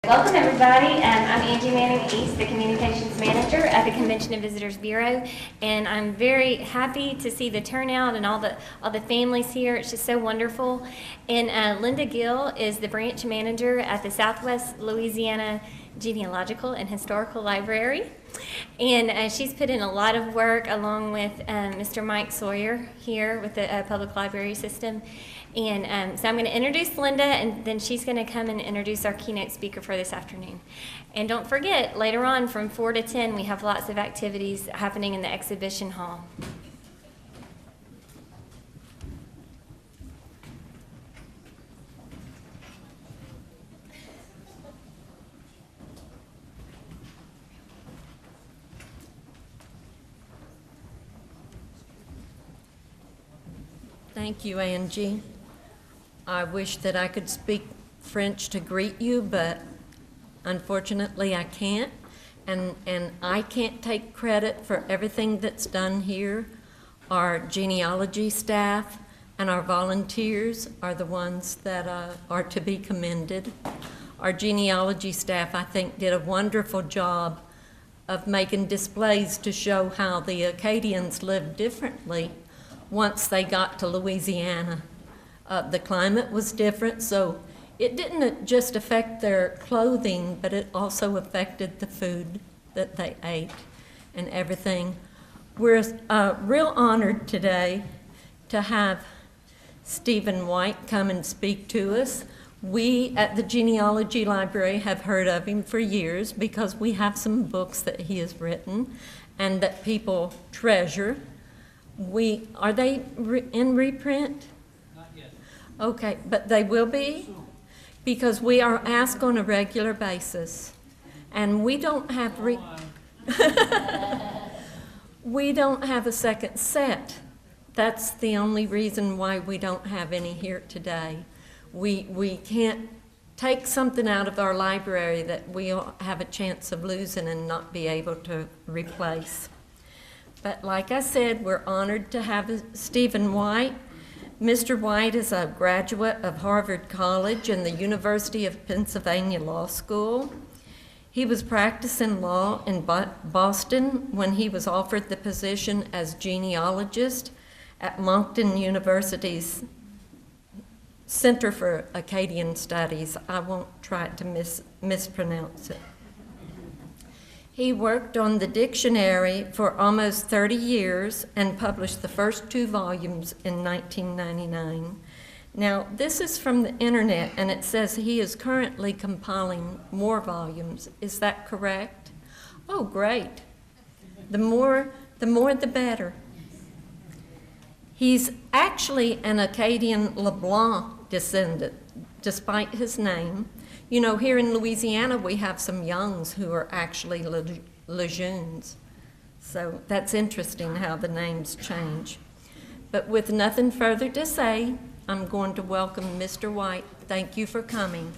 Welcome, everybody. I'm Angie Manning East, the Communications Manager at the Convention and Visitors Bureau, and I'm very happy to see the turnout and all the families here. It's just so wonderful. And Linda Gill is the Branch Manager at the Southwest Louisiana Genealogical and Historical Library, and she's put in a lot of work along with Mr. Mike Sawyer here with the Public Library System. And so I'm going to introduce Linda, and then she's going to come and introduce our keynote speaker for this afternoon. And don't forget, later on from 4 to 10, we have lots of activities happening in the exhibition hall. Thank you, Angie. I wish that I could speak French to greet you, but unfortunately I can't. And I can't take credit for everything that's done here. Our genealogy staff and our volunteers are the ones that are to be commended. Our genealogy staff, I think, did a wonderful job of making displays to show how the Acadians lived differently once they got to Louisiana. The climate was different, so it didn't just affect their clothing, but it also affected the food that they ate and everything. We're real honored today to have Stephen White come and speak to us. We at the Genealogy Library have heard of him for years because we have some books that he has written and that people treasure. Are they in reprint? Not yet. Okay, but they will be? Because we are asked on a regular basis. And we don't have we don't have a second set. That's the only reason why we don't have any here today. We can't take something out of our library that we have a chance of losing and not be able to replace. But like I said, we're honored to have Stephen White. Mr. White is a graduate of Harvard College and the University of Pennsylvania Law School. He was practicing law in Boston when he was offered the position as genealogist at Moncton University's Center for Acadian Studies. I won't try to mispronounce it. He worked on the dictionary for almost 30 years and published the first 2 volumes in 1999. Now, this is from the internet, and it says he is currently compiling more volumes. Is that correct? Oh, great. The more the better. He's actually an Acadian LeBlanc descendant, despite his name. You know, here in Louisiana, we have some Youngs who are actually Lejeunes. So that's interesting how the names change. But with nothing further to say, I'm going to welcome Mr. White. Thank you for coming.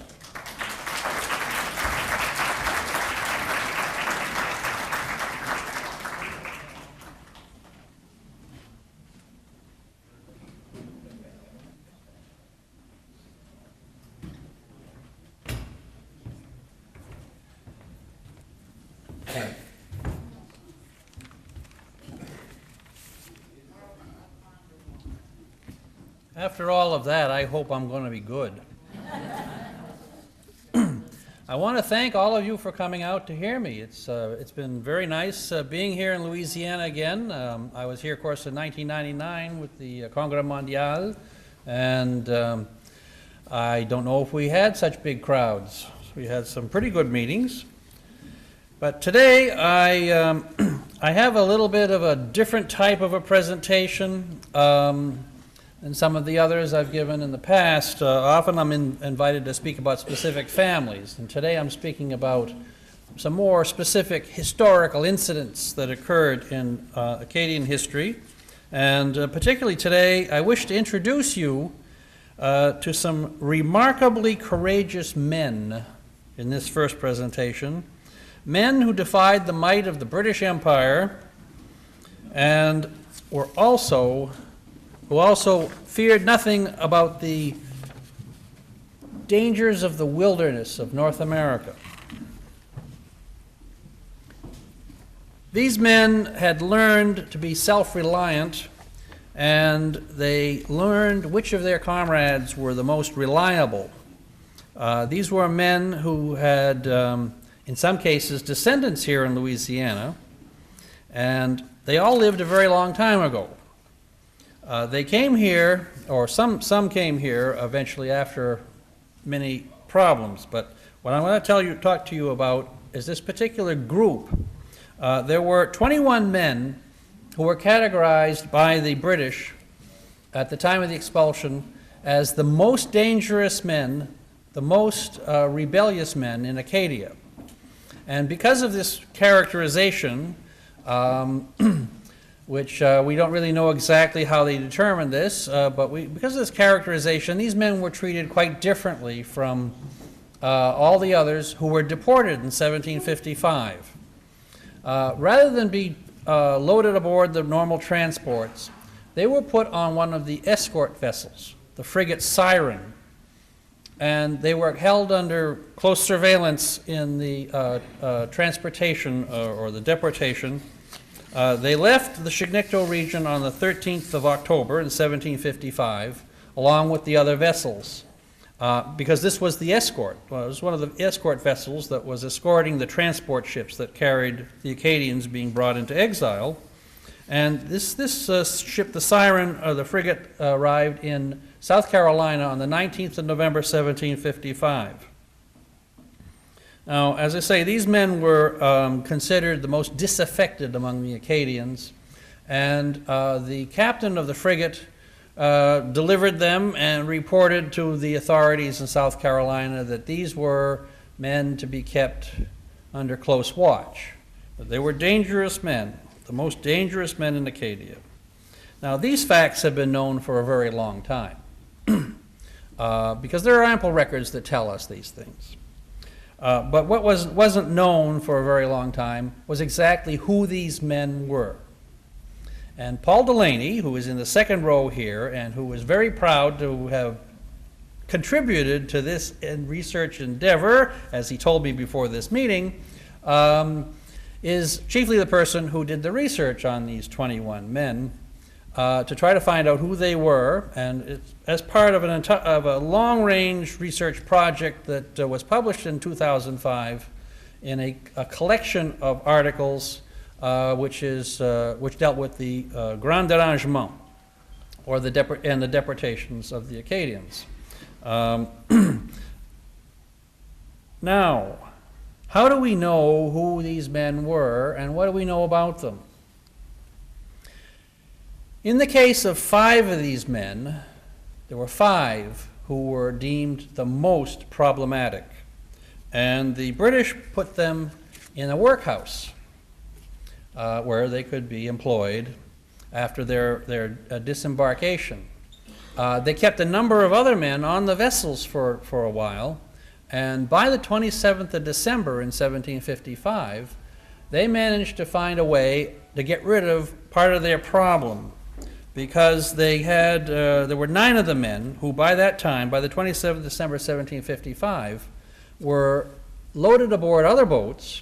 After all of that, I hope I'm going to be good. I want to thank all of you for coming out to hear me. It's been very nice being here in Louisiana again. I was here, of course, in 1999 with the Congrès Mondial, and I don't know if we had such big crowds. We had some pretty good meetings. But today, I have a little bit of a different type of a presentation than some of the others I've given in the past. Often I'm invited to speak about specific families, and today I'm speaking about some more specific historical incidents that occurred in Acadian history. And particularly today, I wish to introduce you to some remarkably courageous men in this first presentation. Men who defied the might of the British Empire and who also feared nothing about the dangers of the wilderness of North America. These men had learned to be self-reliant, and they learned which of their comrades were the most reliable. These were men who had, in some cases, descendants here in Louisiana, and they all lived a very long time ago. They came here, or some came here eventually after many problems, but what I want to talk to you about is this particular group. There were 21 men who were categorized by the British at the time of the expulsion as the most dangerous men, the most rebellious men in Acadia. And because of this characterization, which we don't really know exactly how they determined this, but because of this characterization, these men were treated quite differently from all the others who were deported in 1755. Rather than be loaded aboard the normal transports, they were put on one of the escort vessels, the frigate Siren, and they were held under close surveillance in the transportation or the deportation. They left the Chignecto region on the 13th of October in 1755, along with the other vessels, because this was the escort. Well, it was one of the escort vessels that was escorting the transport ships that carried the Acadians being brought into exile. And this ship, the Siren, or the frigate, arrived in South Carolina on the 19th of November, 1755. Now, as I say, these men were considered the most disaffected among the Acadians, and the captain of the frigate delivered them and reported to the authorities in South Carolina that these were men to be kept under close watch. That they were dangerous men, the most dangerous men in Acadia. Now, these facts have been known for a very long time, because there are ample records that tell us these things. But what wasn't known for a very long time was exactly who these men were. And Paul Delaney, who is in the second row here and who was very proud to have contributed to this research endeavor, as he told me before this meeting, is chiefly the person who did the research on these 21 men to try to find out who they were, and it's as part of a long-range research project that was published in 2005 in a collection of articles which dealt with the Grand Dérangement, or the deportations of the Acadians. Now, how do we know who these men were, and what do we know about them? In the case of 5 of these men, there were 5 who were deemed the most problematic, and the British put them in a workhouse where they could be employed after their disembarkation. They kept a number of other men on the vessels for a while, and by the 27th of December in 1755, they managed to find a way to get rid of part of their problem, because they had, there were 9 of the men who by that time, by the 27th of December 1755, were loaded aboard other boats,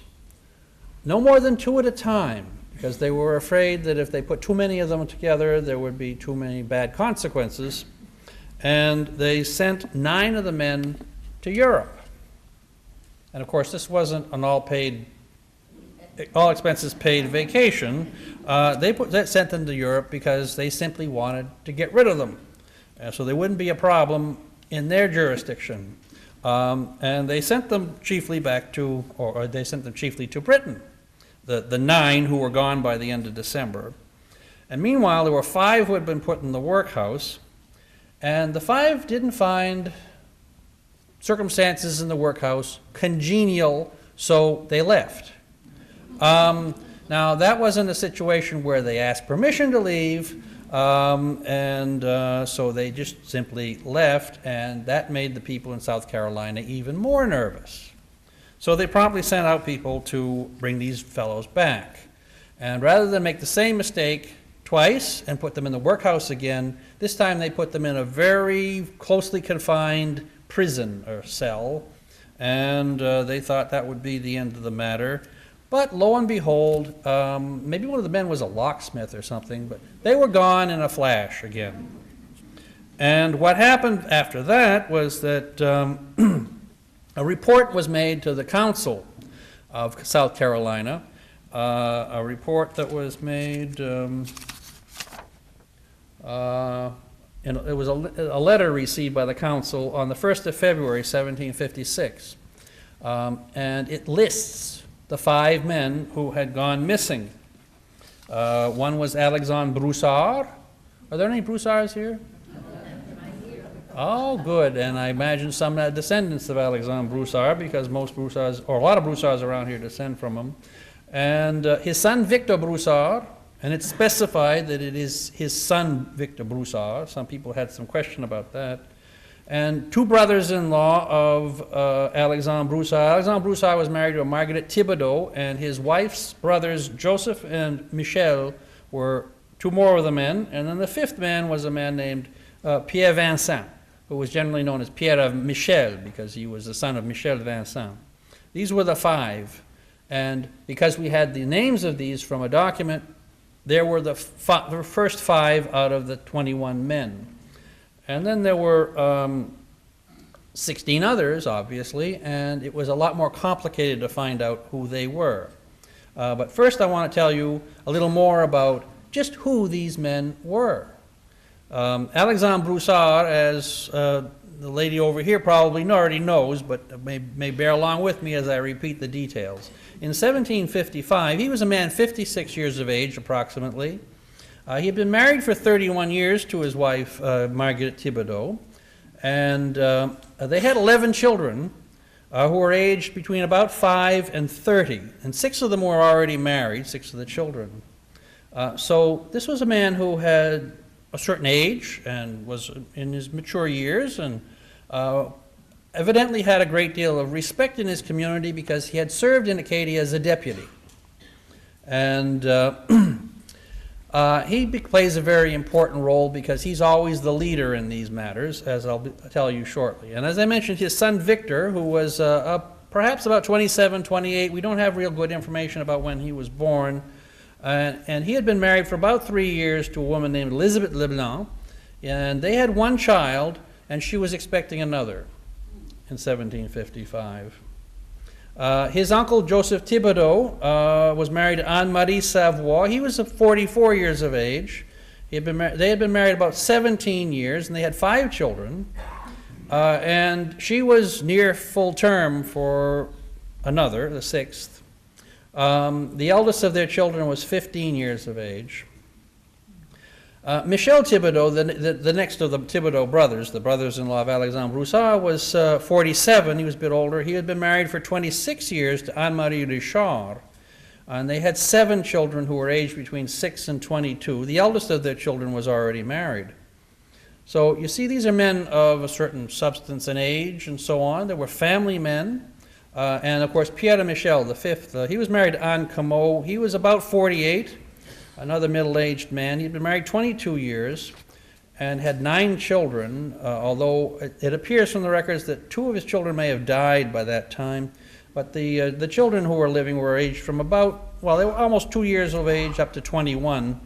no more than 2 at a time, because they were afraid that if they put too many of them together, there would be too many bad consequences. And they sent 9 of the men to Europe. And of course, this wasn't an all expenses paid vacation. They sent them to Europe because they simply wanted to get rid of them, so there wouldn't be a problem in their jurisdiction. And they sent them chiefly back to, or they sent them chiefly to Britain, the 9 who were gone by the end of December. And meanwhile, there were 5 who had been put in the workhouse, and the 5 didn't find circumstances in the workhouse congenial, so they left. Now, that wasn't a situation where they asked permission to leave, so they just simply left, and that made the people in South Carolina even more nervous. So they promptly sent out people to bring these fellows back. And rather than make the same mistake twice and put them in the workhouse again, this time they put them in a very closely confined prison or cell, and they thought that would be the end of the matter. But lo and behold, maybe one of the men was a locksmith or something, but they were gone in a flash again. And what happened after that was that a report was made to the Council of South Carolina, a report that was made, it was a letter received by the Council on the 1st of February, 1756, and it lists the 5 men who had gone missing. One was Alexandre Broussard. Are there any Broussards here? Oh, good, and I imagine some descendants of Alexandre Broussard, because most Broussards, or a lot of Broussards around here descend from him. And his son Victor Broussard, and it's specified that it is his son Victor Broussard. Some people had some question about that. And 2 brothers-in-law of Alexandre Broussard. Alexandre Broussard was married to a Marguerite Thibodeau, and his wife's brothers Joseph and Michel were 2 more of the men. And then the 5th man was a man named Pierre Vincent, who was generally known as Pierre of Michel, because he was the son of Michel Vincent. These were the 5, and because we had the names of these from a document, there were the first 5 out of the 21 men. And then there were 16 others, obviously, and it was a lot more complicated to find out who they were. But first I want to tell you a little more about just who these men were. Alexandre Broussard, as the lady over here probably already knows, but may bear along with me as I repeat the details. In 1755, he was a man 56 years of age, approximately. He had been married for 31 years to his wife, Marguerite Thibodeau, and they had 11 children who were aged between about 5 and 30, and 6 of them were already married, 6 of the children. So this was a man who had a certain age and was in his mature years, and evidently had a great deal of respect in his community because he had served in Acadia as a deputy. And he plays a very important role because he's always the leader in these matters, as I'll tell you shortly. And as I mentioned, his son Victor, who was perhaps about 27, 28, we don't have real good information about when he was born, and he had been married for about 3 years to a woman named Elizabeth Leblanc, and they had 1 child, and she was expecting another in 1755. His uncle Joseph Thibodeau was married to Anne-Marie Savoie. He was 44 years of age. They had been married about 17 years, and they had 5 children. And she was near full term for another, the 6th. The eldest of their children was 15 years of age. Michel Thibodeau, the next of the Thibodeau brothers, the brothers-in-law of Alexandre Broussard, was 47. He was a bit older. He had been married for 26 years to Anne-Marie Richard, and they had 7 children who were aged between 6 and 22. The eldest of their children was already married. So you see, these are men of a certain substance and age and so on. They were family men. And of course, Pierre de Michel, the 5th, he was married to Anne Comeau. He was about 48. Another middle-aged man. He'd been married 22 years and had 9 children, although it appears from the records that 2 of his children may have died by that time. But the children who were living were aged from about, well, they were almost 2 years of age up to 21.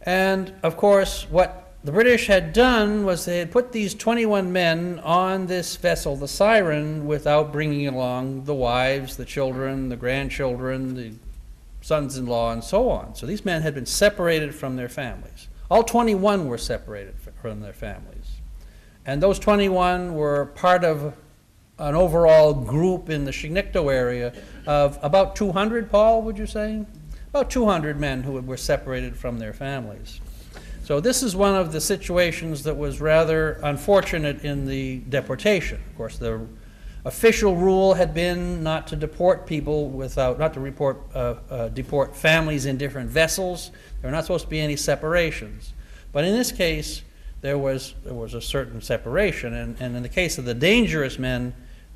And, of course, what the British had done was they had put these 21 men on this vessel, the Siren, without bringing along the wives, the children, the grandchildren, the sons-in-law, and so on. So these men had been separated from their families. All 21 were separated from their families. And those 21 were part of an overall group in the Chignecto area of about 200, Paul, would you say? About 200 men who were separated from their families. So this is one of the situations that was rather unfortunate in the deportation. Of course, the official rule had been not to deport people not to deport families in different vessels. There were not supposed to be any separations. But in this case, there was a certain separation. And in the case of the dangerous men,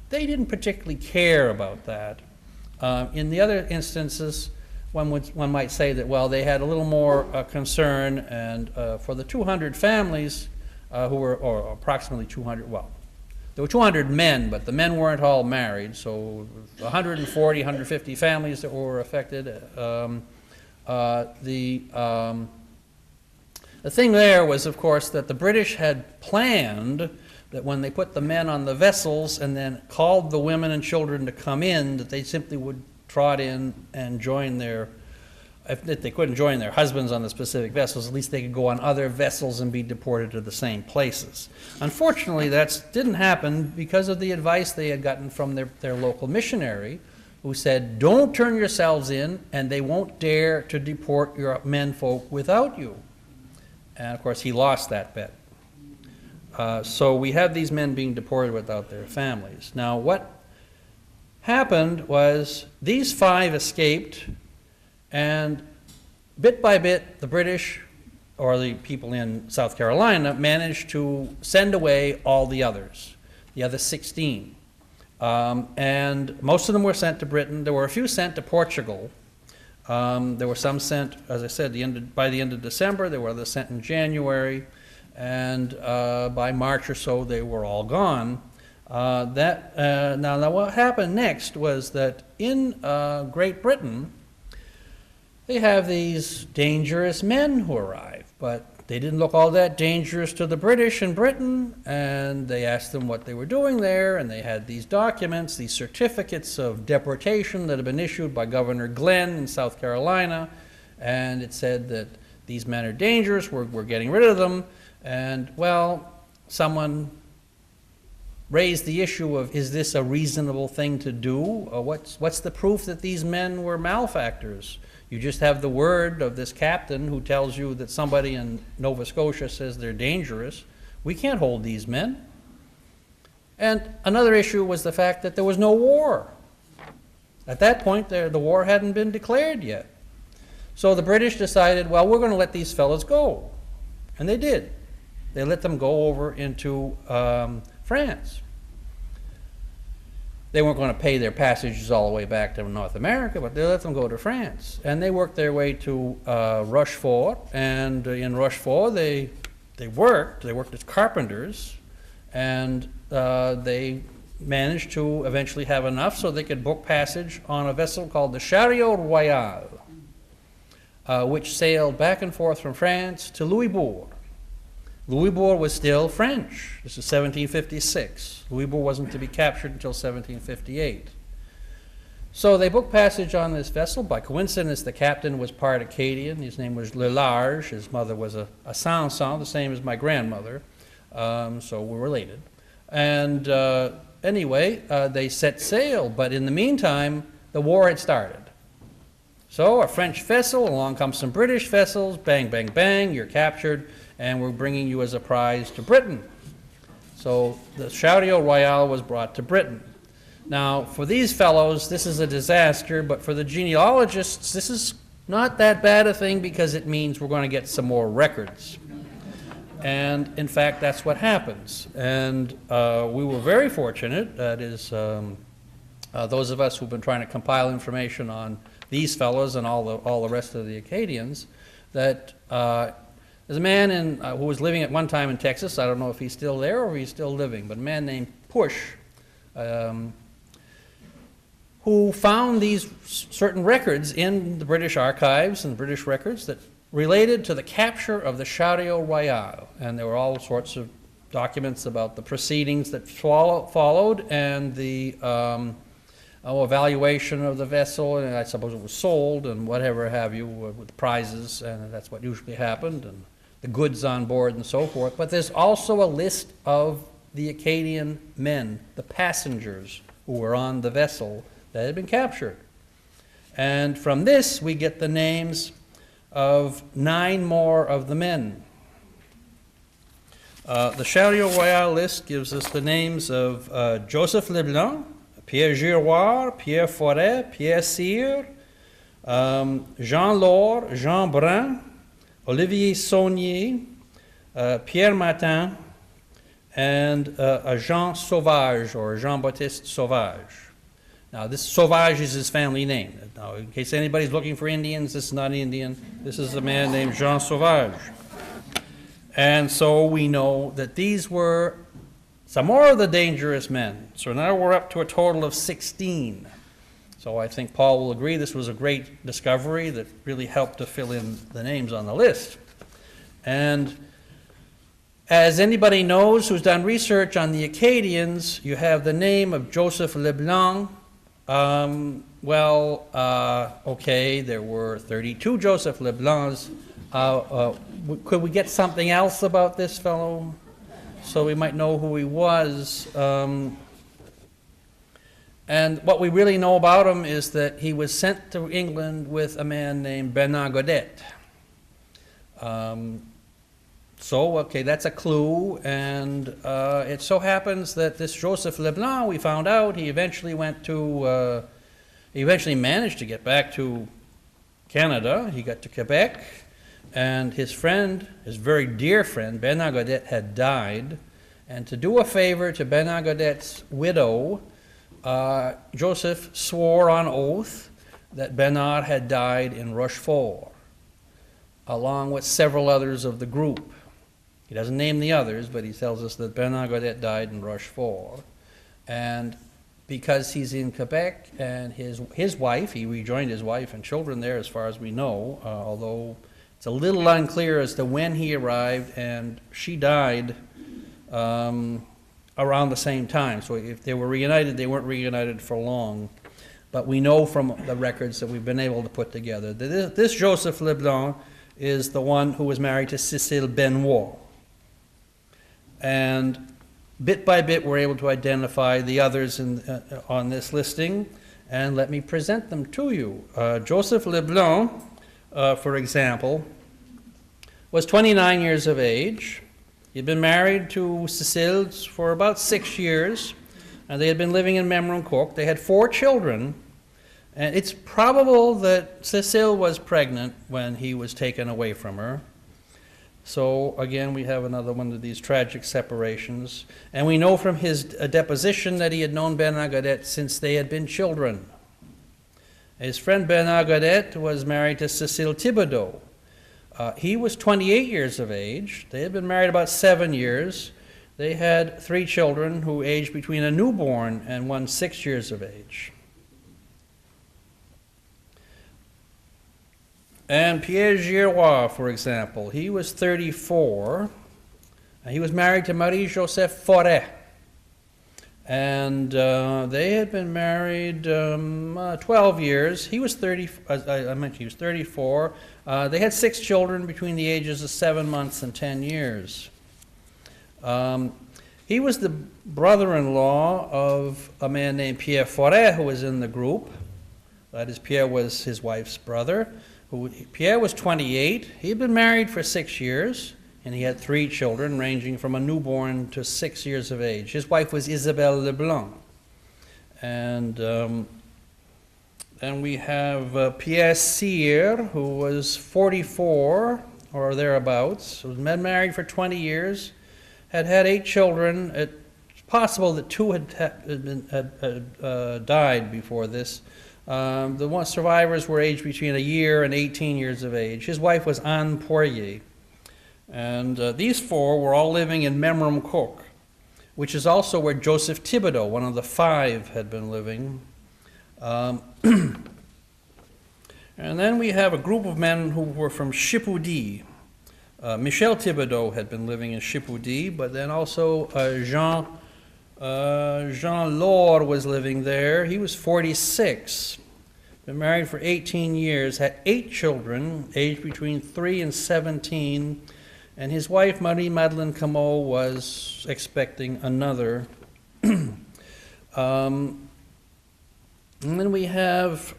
they didn't particularly care about that. In the other instances, one might say that, well, they had a little more concern, and for the 200 families, who were, or approximately 200, well, there were 200 men, but the men weren't all married, so 140, 150 families that were affected. The thing there was, of course, that the British had planned that when they put the men on the vessels and then called the women and children to come in, that they simply would trot in and join their, if they couldn't join their husbands on the specific vessels, at least they could go on other vessels and be deported to the same places. Unfortunately, that didn't happen because of the advice they had gotten from their local missionary, who said, don't turn yourselves in, and they won't dare to deport your menfolk without you. And of course, he lost that bet. So we have these men being deported without their families. Now, what happened was these 5 escaped, and bit by bit, the British, or the people in South Carolina, managed to send away all the others, the other 16. And most of them were sent to Britain. There were a few sent to Portugal. There were some sent, as I said, by the end of December. There were others sent in January. And by March or so, they were all gone. Now, what happened next was that in Great Britain, they have these dangerous men who arrive, but they didn't look all that dangerous to the British in Britain, and they asked them what they were doing there, and they had these documents, these certificates of deportation that had been issued by Governor Glenn in South Carolina, and it said that these men are dangerous, we're getting rid of them, and, well, someone raised the issue of, is this a reasonable thing to do? What's the proof that these men were malefactors? You just have the word of this captain who tells you that somebody in Nova Scotia says they're dangerous. We can't hold these men. And another issue was the fact that there was no war. At that point, the war hadn't been declared yet. So the British decided, well, we're going to let these fellows go. And they did. They let them go over into France. They weren't going to pay their passages all the way back to North America, but they let them go to France. And they worked their way to Rochefort, and in Rochefort they worked as carpenters, and they managed to eventually have enough so they could book passage on a vessel called the Chariot Royal, which sailed back and forth from France to Louisbourg. Louisbourg was still French. This is 1756. Louisbourg wasn't to be captured until 1758. So they booked passage on this vessel. By coincidence, the captain was part Acadian. His name was Le Large. His mother was a Sanson, the same as my grandmother. So we're related. And anyway, they set sail. But in the meantime, the war had started. So a French vessel, along comes some British vessels, bang, bang, bang, you're captured, and we're bringing you as a prize to Britain. So the Chariot Royal was brought to Britain. Now, for these fellows, this is a disaster, but for the genealogists, this is not that bad a thing because it means we're going to get some more records. And in fact, that's what happens. And we were very fortunate, that is, those of us who've been trying to compile information on these fellows and all the rest of the Acadians, that there's a man who was living at one time in Texas. I don't know if he's still there or if he's still living, but a man named Push, who found these certain records in the British archives and the British records that related to the capture of the Chariot Royal. And there were all sorts of documents about the proceedings that followed and the evaluation of the vessel, and I suppose it was sold and whatever have you with prizes, and that's what usually happened, and the goods on board and so forth. But there's also a list of the Acadian men, the passengers who were on the vessel that had been captured. And from this, we get the names of 9 more of the men. The Chariot Royal list gives us the names of Joseph Leblanc, Pierre Giroir, Pierre Forêt, Pierre Cyr, Jean Laure, Jean Brun, Olivier Saunier, Pierre Martin, and a Jean Sauvage, or Jean-Baptiste Sauvage. Now, this Sauvage is his family name. Now, in case anybody's looking for Indians, this is not Indian. This is a man named Jean Sauvage. And so we know that these were some more of the dangerous men. So now we're up to a total of 16. So I think Paul will agree this was a great discovery that really helped to fill in the names on the list. And as anybody knows who's done research on the Acadians, you have the name of Joseph Leblanc. Okay, there were 32 Joseph Leblancs. Could we get something else about this fellow so we might know who he was? And what we really know about him is that he was sent to England with a man named Bernard Godet. Okay, that's a clue, and it so happens that this Joseph Leblanc, we found out, he eventually managed to get back to Canada. He got to Quebec, and his friend, his very dear friend, Bernard Godet, had died. And to do a favor to Bernard Godet's widow, Joseph swore on oath that Bernard had died in Rochefort, along with several others of the group. He doesn't name the others, but he tells us that Bernard Godet died in Rochefort. And because he's in Quebec, and his wife, he rejoined his wife and children there as far as we know, although it's a little unclear as to when he arrived, and she died around the same time. So if they were reunited, they weren't reunited for long. But we know from the records that we've been able to put together that this Joseph Leblanc is the one who was married to Cécile Benoit. And bit by bit, we're able to identify the others on this listing, and let me present them to you. Joseph Leblanc, for example, was 29 years of age. He'd been married to Cécile for about 6 years, and they had been living in Memramcook. They had 4 children, and it's probable that Cécile was pregnant when he was taken away from her. So again, we have another one of these tragic separations. And we know from his deposition that he had known Bernard Godet since they had been children. His friend Bernard Godet was married to Cécile Thibodeau. He was 28 years of age. They had been married about 7 years. They had 3 children who aged between a newborn and one 6 years of age. And Pierre Giroir, for example, he was 34. He was married to Marie-Joseph Forêt. And they had been married 12 years. He was 30, as I mentioned, he was 34. They had 6 children between the ages of 7 months and 10 years. He was the brother-in-law of a man named Pierre Forêt, who was in the group. That is, Pierre was his wife's brother. Pierre was 28. He had been married for 6 years, and he had 3 children, ranging from a newborn to 6 years of age. His wife was Isabelle Leblanc. And then we have Pierre Cyr, who was 44 or thereabouts. He was married for 20 years, had 8 children. It's possible that 2 had died before this. The survivors were aged between a year and 18 years of age. His wife was Anne Poirier. And these 4 were all living in Memramcook, which is also where Joseph Thibodeau, one of the 5, had been living. And then we have a group of men who were from Chipoudi. Michel Thibodeau had been living in Chipoudi, but then also Jean Laure was living there. He was 46, been married for 18 years, had 8 children, aged between 3 and 17, and his wife, Marie-Madeleine Cameau, was expecting another. And then we have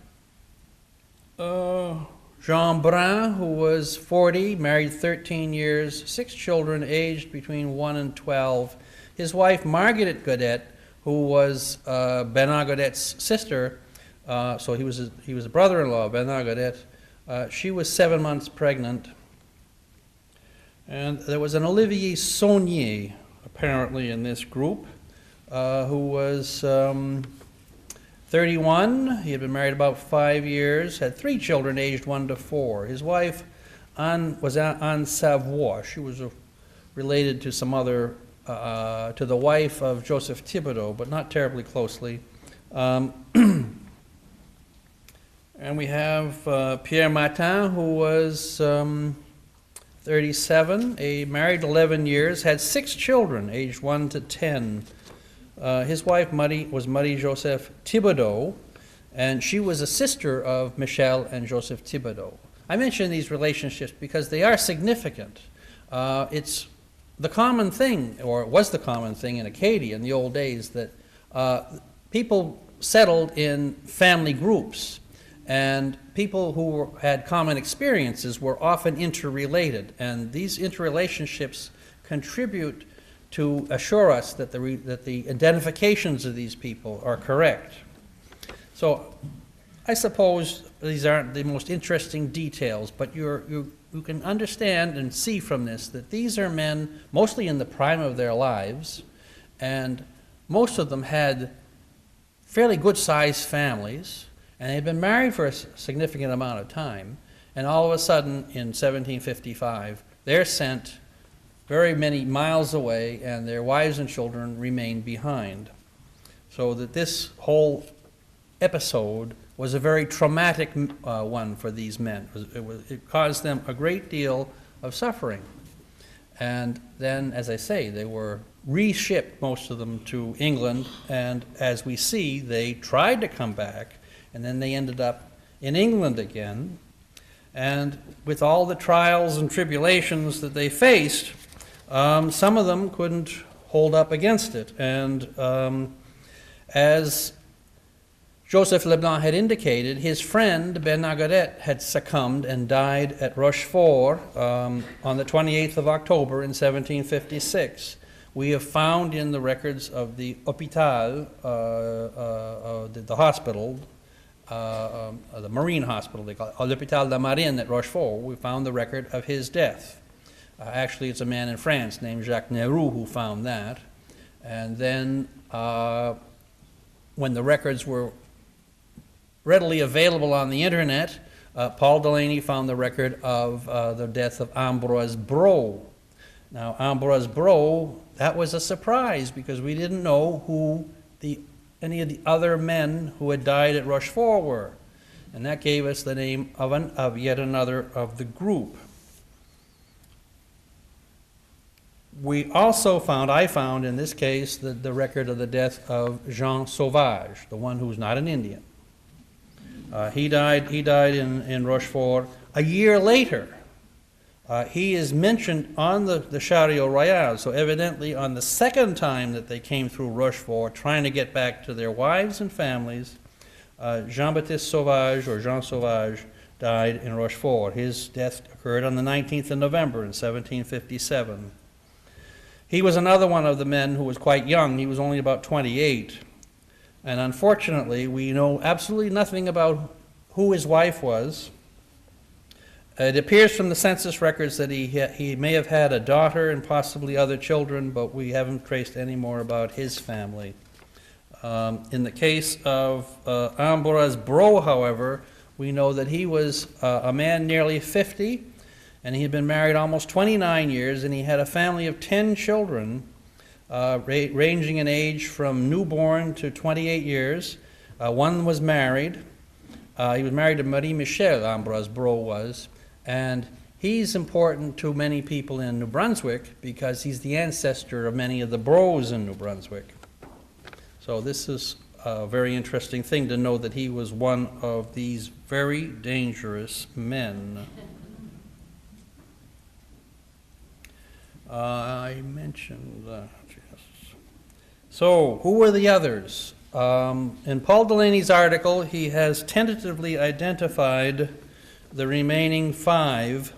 Jean Brun, who was 40, married 13 years, 6 children, aged between 1 and 12. His wife, Marguerite Godet, who was Bernard Godet's sister, so he was a brother-in-law of Bernard Godet. She was 7 months pregnant. And there was an Olivier Saunier, apparently, in this group, who was 31. He had been married about 5 years, had 3 children aged 1 to 4. His wife was Anne Savoie. She was related to some other, to the wife of Joseph Thibodeau, but not terribly closely. And we have Pierre Martin, who was 37, married 11 years, had 6 children, aged 1 to 10. His wife was Marie-Joseph Thibodeau, and she was a sister of Michel and Joseph Thibodeau. I mention these relationships because they are significant. It's the common thing, or it was the common thing in Acadia in the old days, that people settled in family groups. And people who had common experiences were often interrelated, and these interrelationships contribute to assure us that the identifications of these people are correct. So I suppose these aren't the most interesting details, but you can understand and see from this that these are men mostly in the prime of their lives, and most of them had fairly good-sized families, and they had been married for a significant amount of time, and all of a sudden, in 1755, they're sent very many miles away, and their wives and children remain behind. So that this whole episode was a very traumatic one for these men. It caused them a great deal of suffering. And then, as I say, they were reshipped, most of them, to England, and as we see, they tried to come back, and then they ended up in England again. And with all the trials and tribulations that they faced, some of them couldn't hold up against it. And as Joseph Leblanc had indicated, his friend Bernadette had succumbed and died at Rochefort on the 28th of October in 1756. We have found in the records of the Hôpital, the hospital, the Marine Hospital, they call it, L'Hôpital de la Marine at Rochefort, we found the record of his death. Actually, it's a man in France named Jacques Neroux who found that. And then when the records were readily available on the internet, Paul Delaney found the record of the death of Ambroise Brault. Now, Ambroise Brault, that was a surprise because we didn't know who any of the other men who had died at Rochefort were. And that gave us the name of yet another of the group. I found in this case the record of the death of Jean Sauvage, the one who's not an Indian. He died in Rochefort a year later. He is mentioned on the Chariot Royal, so evidently on the second time that they came through Rochefort trying to get back to their wives and families, Jean-Baptiste Sauvage, or Jean Sauvage, died in Rochefort. His death occurred on the 19th of November in 1757. He was another one of the men who was quite young. He was only about 28. And unfortunately, we know absolutely nothing about who his wife was. It appears from the census records that he may have had a daughter and possibly other children, but we haven't traced any more about his family. In the case of Ambroise Brault, however, we know that he was a man nearly 50, and he had been married almost 29 years, and he had a family of 10 children, ranging in age from newborn to 28 years. One was married. He was married to Marie Michel, Ambroise Brault was, and he's important to many people in New Brunswick because he's the ancestor of many of the Braults in New Brunswick. So this is a very interesting thing to know that he was one of these very dangerous men. I mentioned that, yes. So, who were the others? In Paul Delaney's article, he has tentatively identified the remaining 5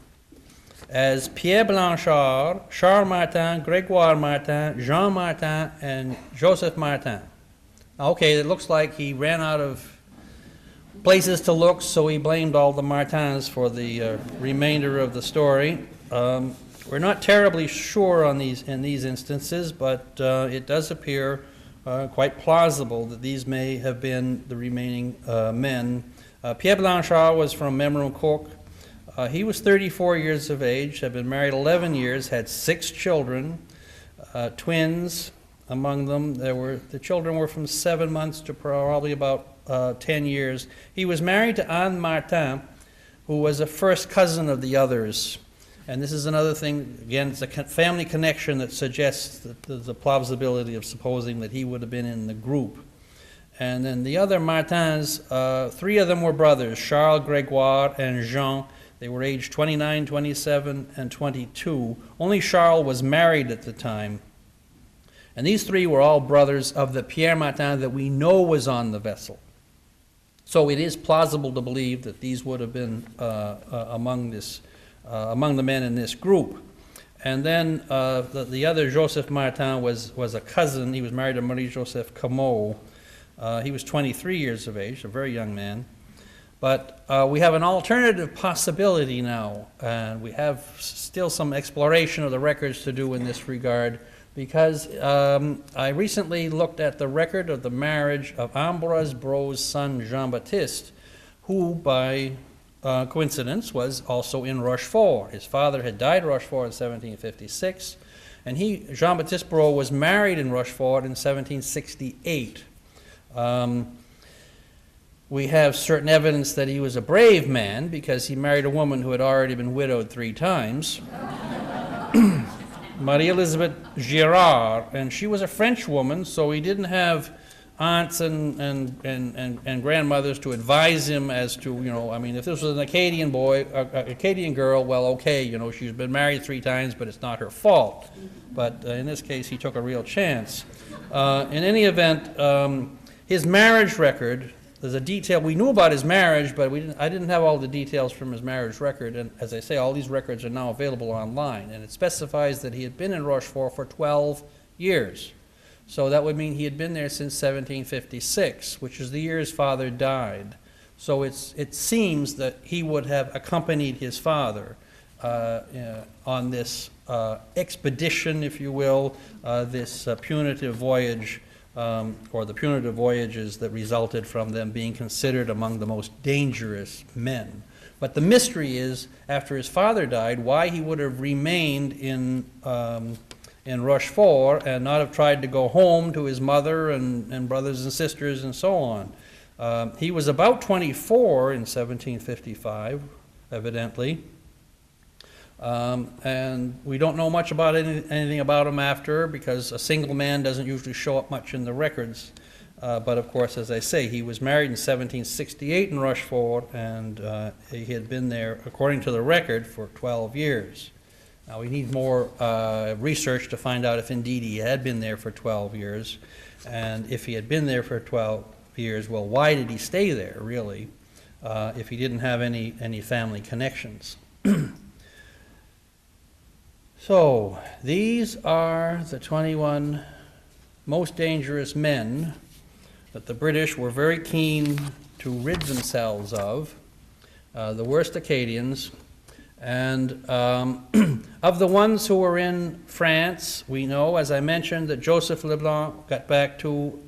as Pierre Blanchard, Charles Martin, Grégoire Martin, Jean Martin, and Joseph Martin. Okay, it looks like he ran out of places to look, so he blamed all the Martins for the remainder of the story. We're not terribly sure in these instances, but it does appear quite plausible that these may have been the remaining men. Pierre Blanchard was from Memramcook. He was 34 years of age, had been married 11 years, had 6 children, twins among them. The children were from 7 months to probably about 10 years. He was married to Anne Martin, who was a first cousin of the others. And this is another thing, again, it's a family connection that suggests that there's a plausibility of supposing that he would have been in the group. And then the other Martins, 3 of them were brothers, Charles, Gregoire, and Jean. They were aged 29, 27, and 22. Only Charles was married at the time. And these 3 were all brothers of the Pierre Martin that we know was on the vessel. So it is plausible to believe that these would have been among the men in this group. And then the other Joseph Martin was a cousin. He was married to Marie-Joseph Comeau. He was 23 years of age, a very young man. But we have an alternative possibility now, and we have still some exploration of the records to do in this regard, because I recently looked at the record of the marriage of Ambroise Breaux's son, Jean-Baptiste, who, by coincidence, was also in Rochefort. His father had died in Rochefort in 1756, and Jean-Baptiste Breaux was married in Rochefort in 1768. We have certain evidence that he was a brave man because he married a woman who had already been widowed 3 times. Marie-Elizabeth Girard, and she was a French woman, so he didn't have aunts and grandmothers to advise him as to, I mean, if this was an Acadian boy, Acadian girl, well, okay, she's been married 3 times, but it's not her fault. But in this case, he took a real chance. In any event, his marriage record, there's a detail, we knew about his marriage, but I didn't have all the details from his marriage record, and as I say, all these records are now available online, and it specifies that he had been in Rochefort for 12 years. So that would mean he had been there since 1756, which is the year his father died. So it seems that he would have accompanied his father on this expedition, if you will, this punitive voyage, or the punitive voyages that resulted from them being considered among the most dangerous men. But the mystery is, after his father died, why he would have remained in Rochefort and not have tried to go home to his mother and brothers and sisters and so on. He was about 24 in 1755, evidently. And we don't know much about anything about him after, because a single man doesn't usually show up much in the records. But of course, as I say, he was married in 1768 in Rochefort, and he had been there, according to the record, for 12 years. Now, we need more research to find out if indeed he had been there for 12 years. And if he had been there for 12 years, well, why did he stay there, really, if he didn't have any family connections? So, these are the 21 most dangerous men that the British were very keen to rid themselves of, the worst Acadians. And of the ones who were in France, we know, as I mentioned, that Joseph Leblanc got back to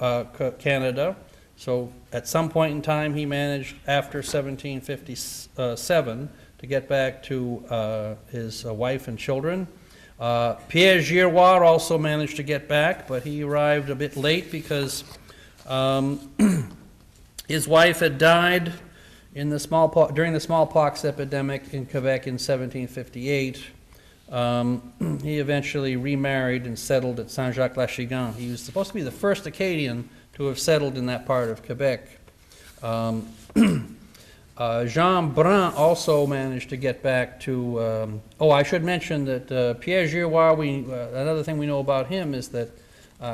Canada. So at some point in time, he managed, after 1757, to get back to his wife and children. Pierre Giroir also managed to get back, but he arrived a bit late because his wife had died in the during the smallpox epidemic in Quebec in 1758. He eventually remarried and settled at Saint-Jacques-la-Chigante. He was supposed to be the first Acadian to have settled in that part of Quebec. Jean Brun also managed to get back to, I should mention that Pierre Giroir, another thing we know about him is that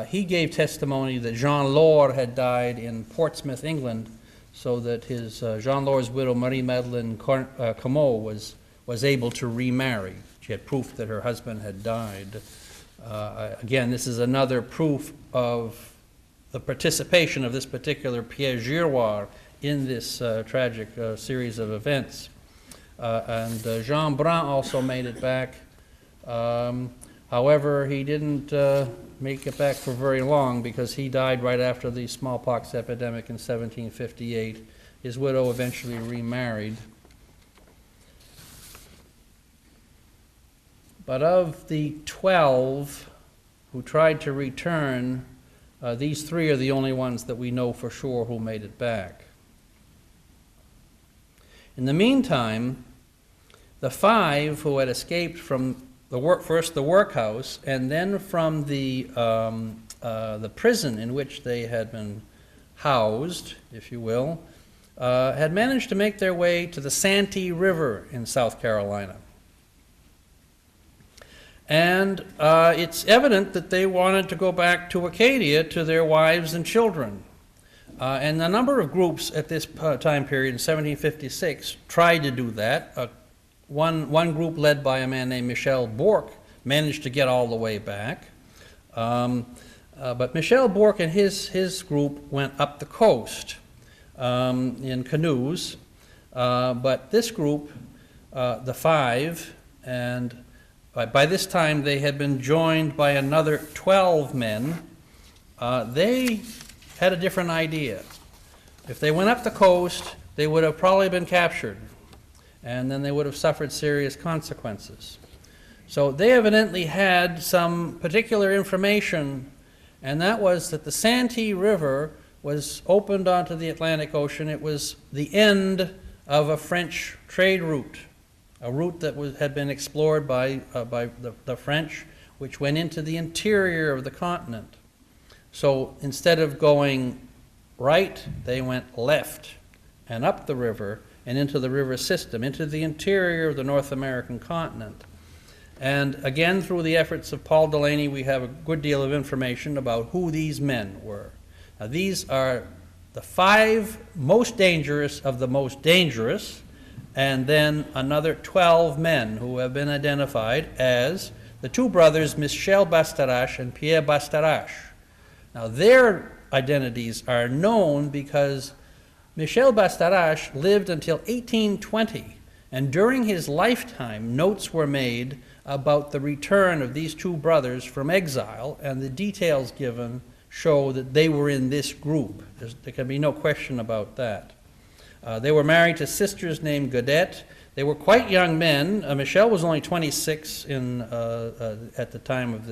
he gave testimony that Jean Laure had died in Portsmouth, England, so that his Jean Laure's widow, Marie-Madeleine Comeau, was able to remarry. She had proof that her husband had died. Again, this is another proof of the participation of this particular Pierre Giroir in this tragic series of events. And Jean Brun also made it back. However, he didn't make it back for very long because he died right after the smallpox epidemic in 1758. His widow eventually remarried. But of the 12 who tried to return, these 3 are the only ones that we know for sure who made it back. In the meantime, the 5 who had escaped from first the workhouse and then from the prison in which they had been housed, if you will, had managed to make their way to the Santee River in South Carolina. And it's evident that they wanted to go back to Acadia to their wives and children. And a number of groups at this time period in 1756 tried to do that. One group led by a man named Michel Bourque managed to get all the way back. But Michel Bourque and his group went up the coast in canoes. But this group, the 5, and by this time they had been joined by another 12 men. They had a different idea. If they went up the coast, they would have probably been captured, and then they would have suffered serious consequences. So they evidently had some particular information, and that was that the Santee River was opened onto the Atlantic Ocean. It was the end of a French trade route, a route that had been explored by the French, which went into the interior of the continent. So instead of going right, they went left and up the river and into the river system, into the interior of the North American continent. And again, through the efforts of Paul Delaney, we have a good deal of information about who these men were. Now, these are the 5 most dangerous of the most dangerous, and then another 12 men who have been identified as the 2 brothers, Michel Bastarache and Pierre Bastarache. Now, their identities are known because Michel Bastarache lived until 1820, and during his lifetime, notes were made about the return of these 2 brothers from exile, and the details given show that they were in this group. There can be no question about that. They were married to sisters named Godette. They were quite young men. Michel was only 26 at the time of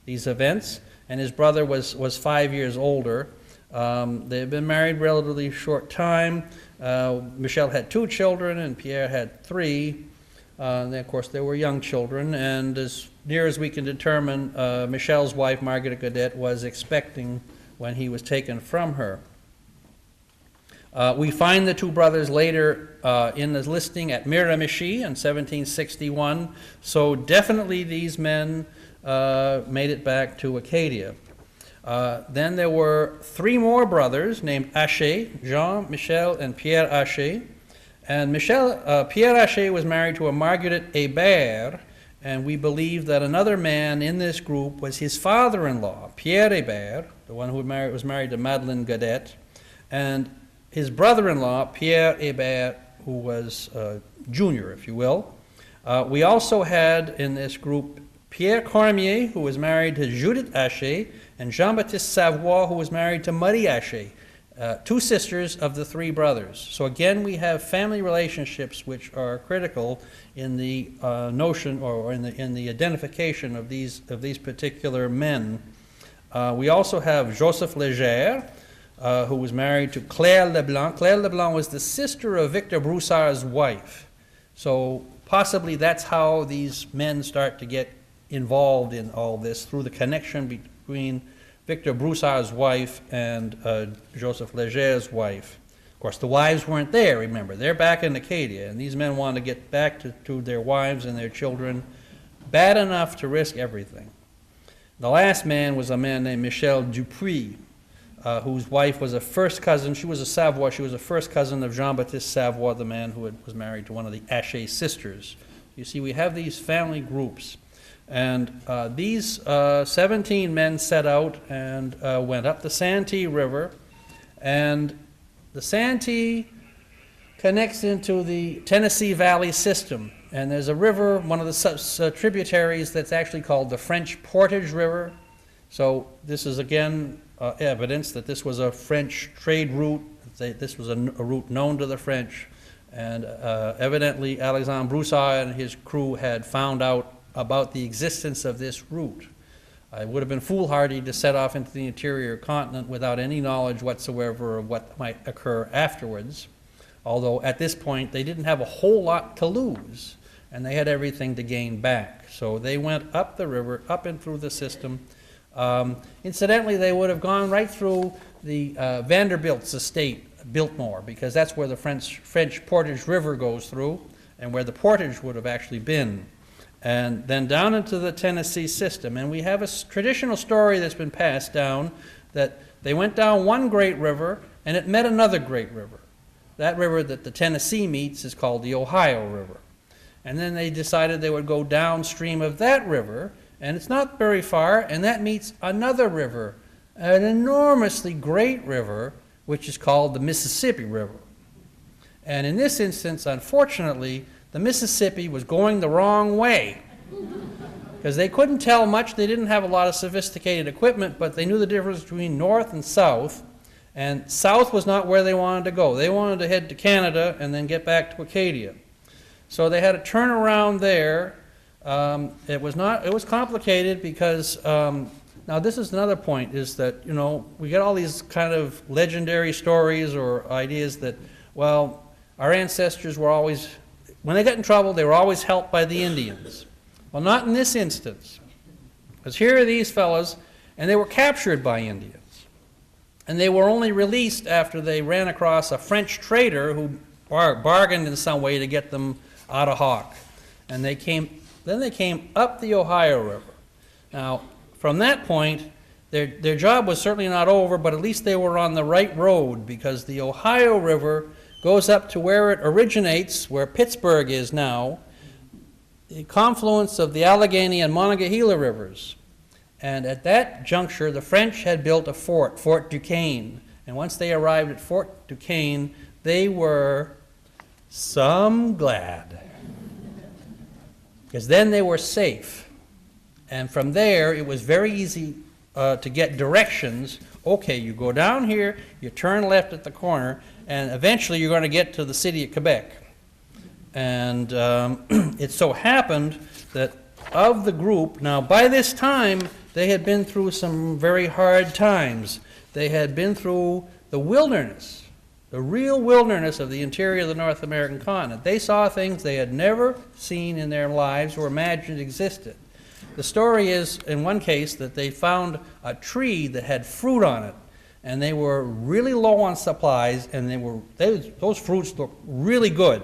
these events, and his brother was 5 years older. They had been married relatively short time. Michel had 2 children, and Pierre had 3. And of course, they were young children, and as near as we can determine, Michel's wife, Marguerite Godette, was expecting when he was taken from her. We find the 2 brothers later in the listing at Miramichi in 1761, so definitely these men made it back to Acadia. Then there were 3 more brothers named Haché, Jean, Michel, and Pierre Haché. And Pierre Haché was married to a Marguerite Hébert, and we believe that another man in this group was his father-in-law, Pierre Hébert, the one who was married to Madeleine Godette, and his brother-in-law, Pierre Hébert, who was junior, if you will. We also had in this group Pierre Cormier, who was married to Judith Haché, and Jean-Baptiste Savoie, who was married to Marie Haché, 2 sisters of the 3 brothers. So again, we have family relationships which are critical in the notion or in the identification of these particular men. We also have Joseph Léger, who was married to Claire Leblanc. Claire Leblanc was the sister of Victor Broussard's wife. So possibly that's how these men start to get involved in all this, through the connection between Victor Broussard's wife and Joseph Léger's wife. Of course, the wives weren't there, remember. They're back in Acadia, and these men wanted to get back to their wives and their children bad enough to risk everything. The last man was a man named Michel Dupuis, whose wife was a first cousin. She was a Savoie. She was a first cousin of Jean-Baptiste Savoie, the man who was married to one of the Haché sisters. You see, we have these family groups. And these 17 men set out and went up the Santee River. And the Santee connects into the Tennessee Valley system. And there's a river, one of the tributaries, that's actually called the French Portage River. So this is, again, evidence that this was a French trade route. This was a route known to the French. And evidently, Alexandre Broussard and his crew had found out about the existence of this route. It would have been foolhardy to set off into the interior continent without any knowledge whatsoever of what might occur afterwards, although at this point they didn't have a whole lot to lose, and they had everything to gain back. So they went up the river, up and through the system. Incidentally, they would have gone right through the Vanderbilt's estate, Biltmore, because that's where the French Portage River goes through, and where the portage would have actually been. And then down into the Tennessee system. And we have a traditional story that's been passed down that they went down one great river and it met another great river. That river that the Tennessee meets is called the Ohio River. And then they decided they would go downstream of that river, and it's not very far, and that meets another river, an enormously great river, which is called the Mississippi River. And in this instance, unfortunately, the Mississippi was going the wrong way because they couldn't tell much. They didn't have a lot of sophisticated equipment, but they knew the difference between north and south, and south was not where they wanted to go. They wanted to head to Canada and then get back to Acadia. So they had to turn around there. It was complicated because, now this is another point, is that, you know, we get all these kind of legendary stories or ideas that, well, our ancestors were always, when they got in trouble, they were always helped by the Indians. Well, not in this instance. Because here are these fellows, and they were captured by Indians. And they were only released after they ran across a French trader who bargained in some way to get them out of Hawk. And then they came up the Ohio River. Now, from that point, their job was certainly not over, but at least they were on the right road, because the Ohio River goes up to where it originates, where Pittsburgh is now, the confluence of the Allegheny and Monongahela rivers. And at that juncture, the French had built a fort, Fort Duquesne. And once they arrived at Fort Duquesne, they were some glad, because then they were safe. And from there, it was very easy to get directions. Okay, you go down here, you turn left at the corner, and eventually you're going to get to the city of Quebec. And it so happened that of the group, now by this time, they had been through some very hard times. They had been through the wilderness, the real wilderness of the interior of the North American continent. They saw things they had never seen in their lives or imagined existed. The story is, in one case, that they found a tree that had fruit on it, and they were really low on supplies, and those fruits looked really good.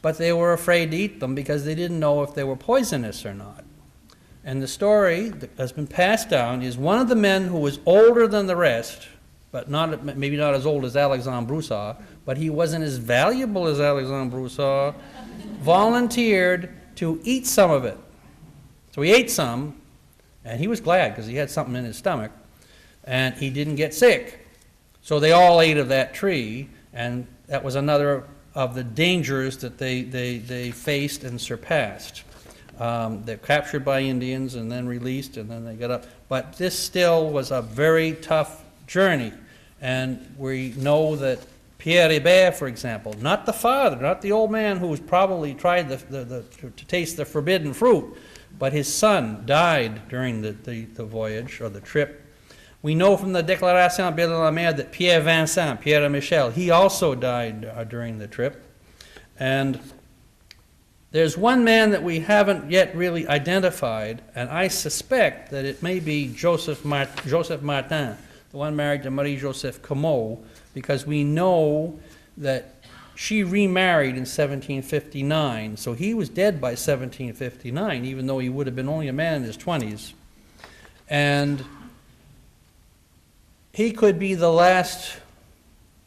But they were afraid to eat them because they didn't know if they were poisonous or not. And the story that has been passed down is one of the men who was older than the rest, but maybe not as old as Alexandre Broussard, but he wasn't as valuable as Alexandre Broussard, volunteered to eat some of it. So he ate some, and he was glad because he had something in his stomach, and he didn't get sick. So they all ate of that tree, and that was another of the dangers that they faced and surpassed. They're captured by Indians and then released, and then they got up. But this still was a very tough journey. And we know that Pierre Hébert, for example, not the father, not the old man who probably tried to taste the forbidden fruit, but his son died during the voyage or the trip. We know from the Déclaration de la Mer that Pierre Vincent, Pierre Michel, he also died during the trip. And there's one man that we haven't yet really identified, and I suspect that it may be Joseph Martin, the one married to Marie-Joseph Comeau, because we know that she remarried in 1759, so he was dead by 1759, even though he would have been only a man in his 20s. And he could be the last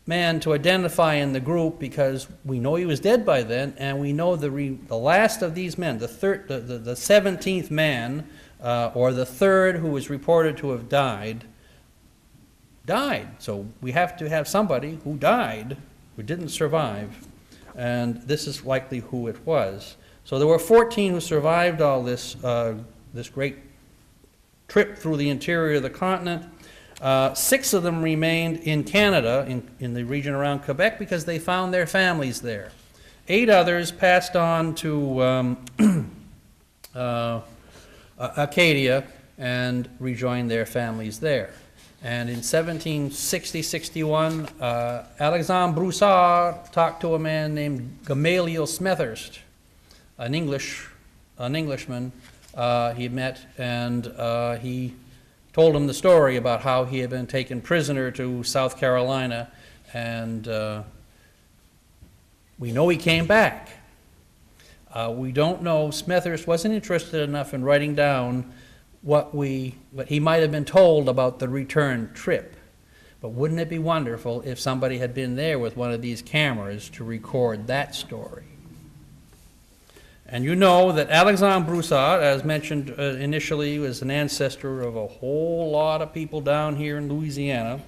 man to identify in the group because we know he was dead by then, and we know the last of these men, the 17th man, or the third who was reported to have died. So we have to have somebody who died, who didn't survive, and this is likely who it was. So there were 14 who survived all this, this great trip through the interior of the continent. 6 of them remained in Canada, in the region around Quebec, because they found their families there. 8 others passed on to Acadia and rejoined their families there. And in 1760-61, Alexandre Broussard talked to a man named Gamaliel Smethurst, an Englishman he met, and he told him the story about how he had been taken prisoner to South Carolina, and we know he came back. We don't know, Smethurst wasn't interested enough in writing down what he might have been told about the return trip. But wouldn't it be wonderful if somebody had been there with one of these cameras to record that story? And you know that Alexandre Broussard, as mentioned initially, was an ancestor of a whole lot of people down here in Louisiana.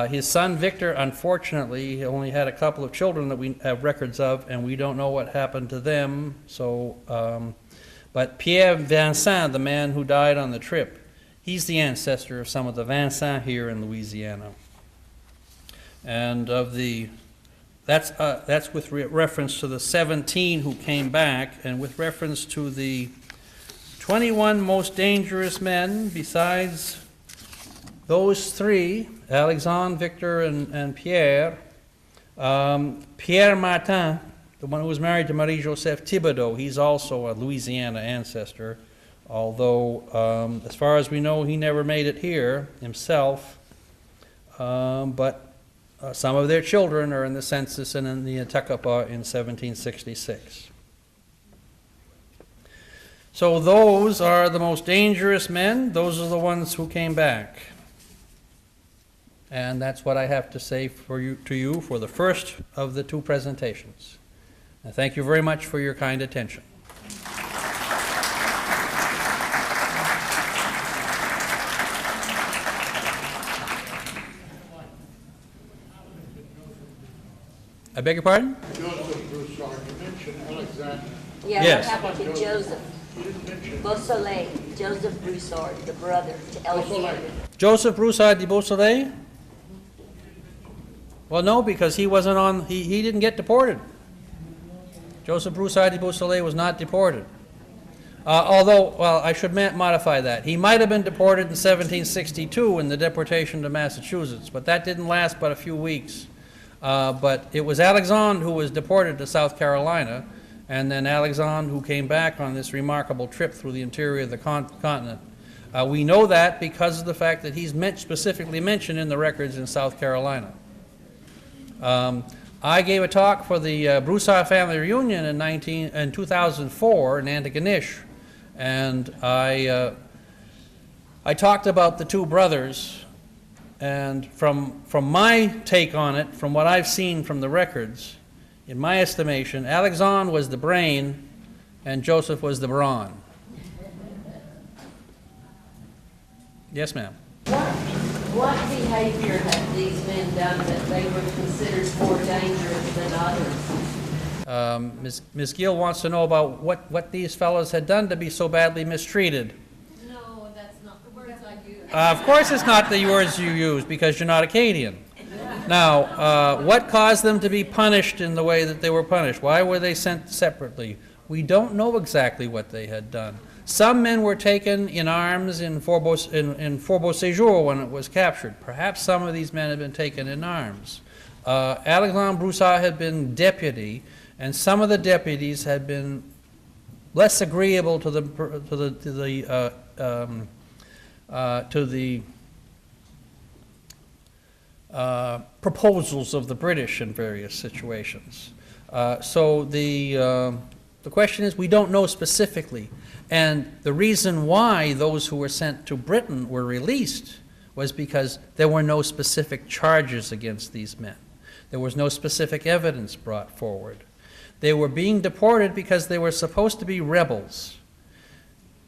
His son Victor, unfortunately, only had a couple of children that we have records of, and we don't know what happened to them. So, but Pierre Vincent, the man who died on the trip, he's the ancestor of some of the Vincent here in Louisiana. And of the, that's with reference to the 17 who came back, and with reference to the 21 most dangerous men besides those three, Alexandre, Victor, and Pierre. Pierre Martin, the one who was married to Marie-Joseph Thibodeau, he's also a Louisiana ancestor, although as far as we know, he never made it here himself. But some of their children are in the census and in the Atakapa in 1766. So those are the most dangerous men. Those are the ones who came back. And that's what I have to say to you for the first of the two presentations. And thank you very much for your kind attention. I beg your pardon? Joseph Broussard, you mentioned Alexander. Yeah, Yes. what happened to Joseph? You didn't mention Beausoleil, Joseph Broussard, the brother to Alexander. Joseph Broussard de Beausoleil? Well, no, because he wasn't on, he didn't get deported. Joseph Broussard de Beausoleil was not deported. Although, well, I should modify that. He might have been deported in 1762 in the deportation to Massachusetts, but that didn't last but a few weeks. But it was Alexandre who was deported to South Carolina, and then Alexandre who came back on this remarkable trip through the interior of the continent. We know that because of the fact that he's specifically mentioned in the records in South Carolina. I gave a talk for the Broussard family reunion in 2004 in Antigonish, and I talked about the two brothers, and from my take on it, from what I've seen from the records, in my estimation, Alexandre was the brain and Joseph was the brawn. Yes, ma'am. What behavior have these men done that they were considered more dangerous than others? Ms. Gill wants to know about what these fellows had done to be so badly mistreated. No, that's not the words I use. Of course it's not the words you use, because you're not Acadian. Now, what caused them to be punished in the way that they were punished? Why were they sent separately? We don't know exactly what they had done. Some men were taken in arms in Fort Beauséjour when it was captured. Perhaps some of these men had been taken in arms. Alexandre Broussard had been deputy, and some of the deputies had been less agreeable to the proposals of the British in various situations. So the question is, we don't know specifically. And the reason why those who were sent to Britain were released was because there were no specific charges against these men. There was no specific evidence brought forward. They were being deported because they were supposed to be rebels.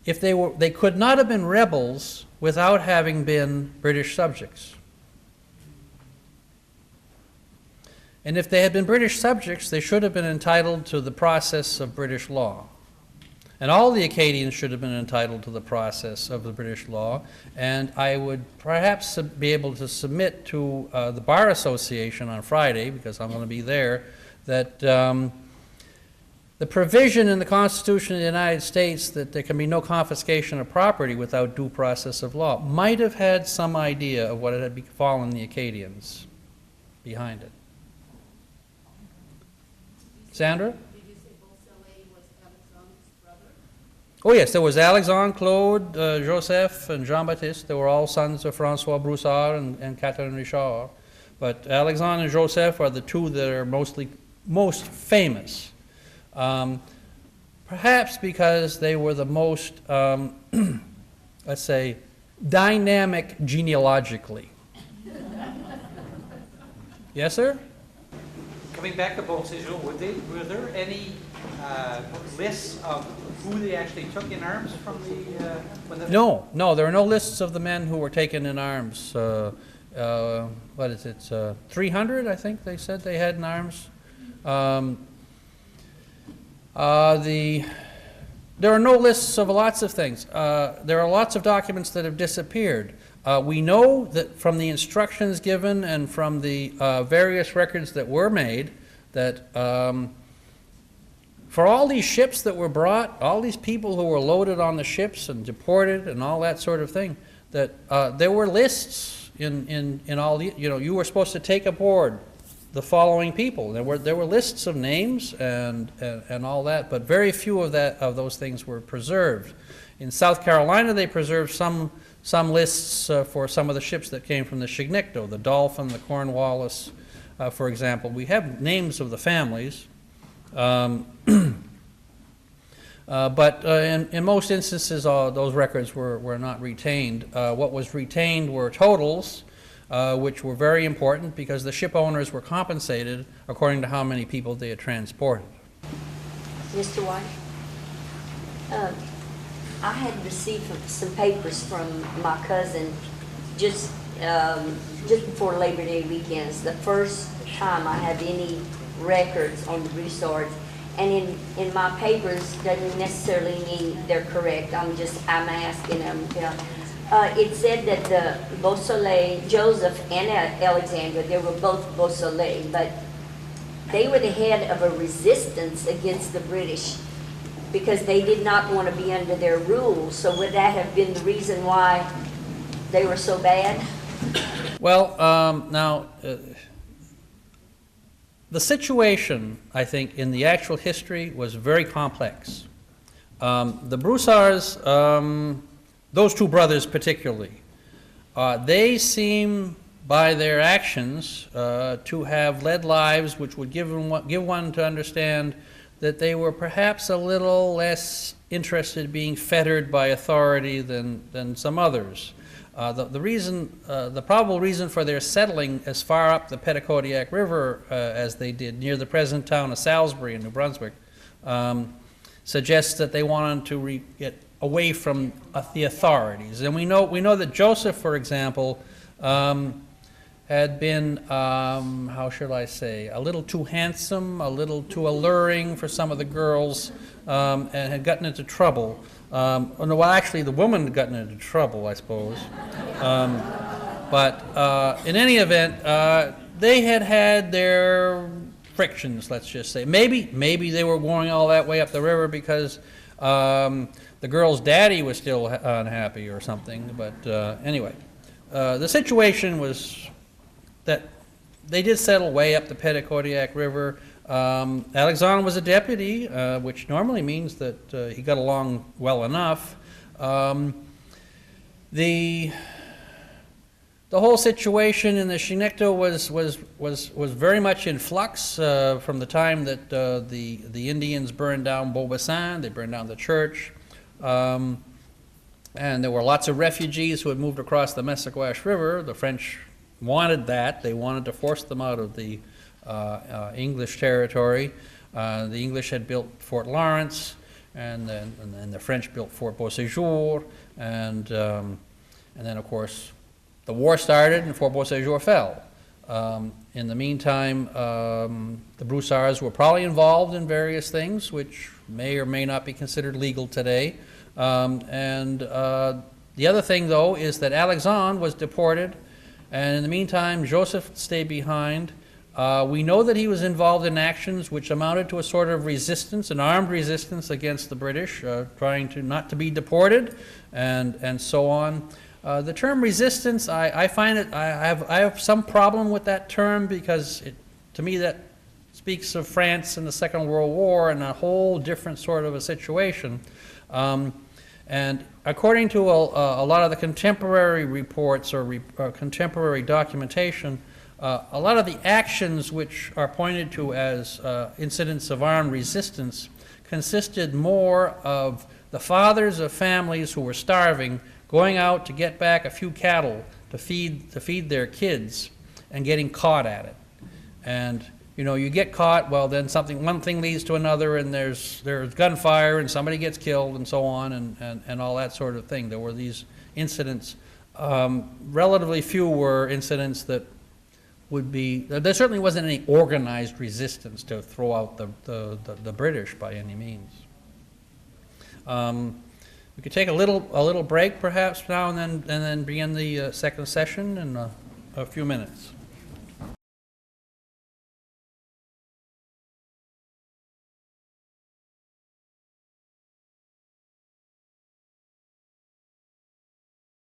If they could not have been rebels without having been British subjects. And if they had been British subjects, they should have been entitled to the process of British law. And all the Acadians should have been entitled to the process of the British law. And I would perhaps be able to submit to the Bar Association on Friday, because I'm going to be there, that the provision in the Constitution of the United States that there can be no confiscation of property without due process of law might have had some idea of what had befallen the Acadians behind it. Sandra? Did you say Beausoleil was Alexandre's brother? Oh yes, there was Alexandre, Claude, Joseph, and Jean-Baptiste. They were all sons of François Broussard and Catherine Richard. But Alexandre and Joseph are the two that are most famous. Perhaps because they were the most, let's say, dynamic genealogically. Yes, sir? Coming back to Beauséjour, were there any lists of who they actually took in arms from the? No, there are no lists of the men who were taken in arms. What is it? 300, I think they said they had in arms. There are no lists of lots of things. There are lots of documents that have disappeared. We know that from the instructions given and from the various records that were made that for all these ships that were brought, all these people who were loaded on the ships and deported and all that sort of thing, that there were lists in all the, you were supposed to take aboard the following people. There were lists of names and all that, but very few of those things were preserved. In South Carolina, they preserved some lists for some of the ships that came from the Chignecto, the Dolphin, the Cornwallis, for example. We have names of the families, but in most instances, those records were not retained. What was retained were totals, which were very important because the ship owners were compensated according to how many people they had transported. Mr. White, I had received some papers from my cousin just before Labor Day weekends, the first time I had any records on the Broussards. And in my papers doesn't necessarily mean they're correct. I'm asking them. It said that the Beausoleil, Joseph and Alexandra, they were both Beausoleil, but they were the head of a resistance against the British because they did not want to be under their rule. So would that have been the reason why they were so bad? Well, now, the situation, I think, in the actual history was very complex. The Broussards, those two brothers particularly, they seem by their actions to have led lives which would give one to understand that they were perhaps a little less interested in being fettered by authority than some others. The probable reason for their settling as far up the Petitcodiac River as they did near the present town of Salisbury in New Brunswick suggests that they wanted to get away from the authorities. And we know that Joseph, for example, had been, how should I say, a little too handsome, a little too alluring for some of the girls, and had gotten into trouble. Well, actually, the woman had gotten into trouble, I suppose. But in any event, they had their frictions, let's just say. Maybe they were going all that way up the river because the girl's daddy was still unhappy or something. But anyway, the situation was that they did settle way up the Petitcodiac River. Alexandre was a deputy, which normally means that he got along well enough. The whole situation in the Chignecto was very much in flux from the time that the Indians burned down Beaubassin. They burned down the church. And there were lots of refugees who had moved across the Messaquash River. The French wanted that. They wanted to force them out of the English territory. The English had built Fort Lawrence, and then the French built Fort Beauséjour, and then of course the war started and Fort Beauséjour fell. In the meantime, the Broussards were probably involved in various things which may or may not be considered legal today. The other thing, though, is that Alexandre was deported, and in the meantime, Joseph stayed behind. We know that he was involved in actions which amounted to a sort of resistance, an armed resistance against the British, trying to not to be deported, and so on. The term resistance, I find it, I have some problem with that term because to me that speaks of France in the Second World War and a whole different sort of a situation. And according to a lot of the contemporary reports or contemporary documentation, a lot of the actions which are pointed to as incidents of armed resistance consisted more of the fathers of families who were starving going out to get back a few cattle to feed their kids and getting caught at it. And you get caught, well then one thing leads to another, and there's gunfire and somebody gets killed and so on, and all that sort of thing. There were these incidents. Relatively few were incidents that would be, there certainly wasn't any organized resistance to throw out the British by any means. We could take a little break perhaps now and then begin the second session in a few minutes.